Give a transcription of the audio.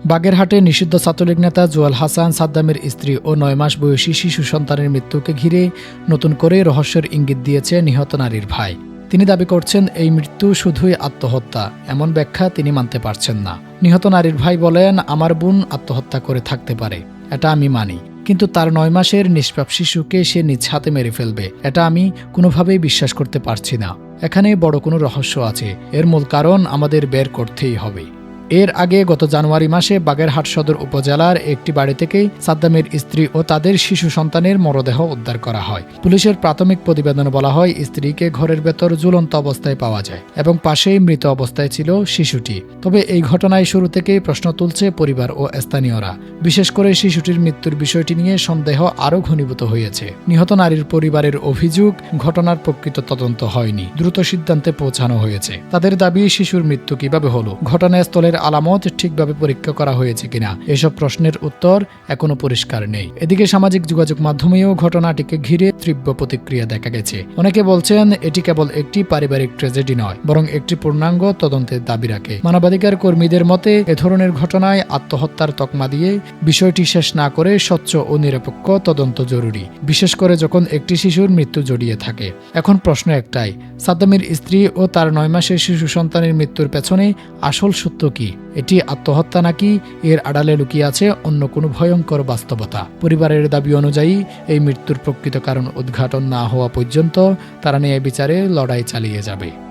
বাগেরহাটে নিষিদ্ধ ছাত্রলীগ নেতা জুয়েল হাসান সাদ্দামের স্ত্রী ও ৯ মাস বয়সী শিশু সন্তানের মৃত্যুকে ঘিরে নতুন করে রহস্যের ইঙ্গিত দিয়েছে নিহত নারীর ভাই। তিনি দাবি করছেন এই মৃত্যু শুধুই আত্মহত্যা, এমন ব্যাখ্যা তিনি মানতে পারছেন না। নিহত নারীর ভাই বলেন, আমার বোন আত্মহত্যা করে থাকতে পারে, এটা আমি মানি, কিন্তু তার ৯ মাসের নিষ্পাপ শিশুকে সে নিজ হাতে মেরে ফেলবে, এটা আমি কোনোভাবেই বিশ্বাস করতে পারছি না। এখানে বড় কোনো রহস্য আছে, এর মূল কারণ আমাদের বের করতেই হবে। এর আগে গত জানুয়ারি মাসে বাগেরহাট সদর উপজেলার একটি বাড়ি থেকে সাদ্দামের স্ত্রী ও তাদের শিশু সন্তানের মরদেহ উদ্ধার করা হয়। পুলিশের প্রাথমিক প্রতিবেদনে বলা হয়, স্ত্রীকে ঘরের ভেতর ঝুলন্ত অবস্থায় পাওয়া যায় এবং পাশেই মৃত অবস্থায় ছিল শিশুটি। তবে এই ঘটনায় শুরু থেকেই প্রশ্ন তুলছে পরিবার ও স্থানীয়রা। বিশেষ করে শিশুটির মৃত্যুর বিষয়টি নিয়ে সন্দেহ আরও ঘনীভূত হয়েছে। নিহত নারীর পরিবারের অভিযোগ, ঘটনার প্রকৃত তদন্ত হয়নি, দ্রুত সিদ্ধান্তে পৌঁছানো হয়েছে। তাদের দাবি, শিশুর মৃত্যু কিভাবে হলো, ঘটনাস্থলের আলামত ঠিকভাবে পরীক্ষা করা হয়েছে কিনা, এসব প্রশ্নের উত্তর এখনো পরিষ্কার নেই। এদিকে সামাজিক যোগাযোগ মাধ্যমেও ঘটনাটিকে ঘিরে তীব্র প্রতিক্রিয়া দেখা গেছে। অনেকে বলছেন, এটি কেবল একটি পারিবারিক ট্র্যাজেডি নয়, বরং একটি পূর্ণাঙ্গ তদন্তের দাবি রাখে। মানবাধিকার কর্মীদের মতে, এ ধরনের ঘটনায় আত্মহত্যার তকমা দিয়ে বিষয়টি শেষ না করে স্বচ্ছ ও নিরপেক্ষ তদন্ত জরুরি, বিশেষ করে যখন একটি শিশুর মৃত্যু জড়িয়ে থাকে। এখন প্রশ্ন একটাই, সাদ্দামের স্ত্রী ও তার ৯ মাসের শিশু সন্তানের মৃত্যুর পেছনে আসল সত্য কি? এটি আত্মহত্যা নাকি এর আড়ালে লুকিয়ে আছে অন্য কোনো ভয়ঙ্কর বাস্তবতা? পরিবারের দাবি অনুযায়ী এই মৃত্যুর প্রকৃত কারণ উদ্ঘাটন না হওয়া পর্যন্ত তারা ন্যায় বিচারে লড়াই চালিয়ে যাবে।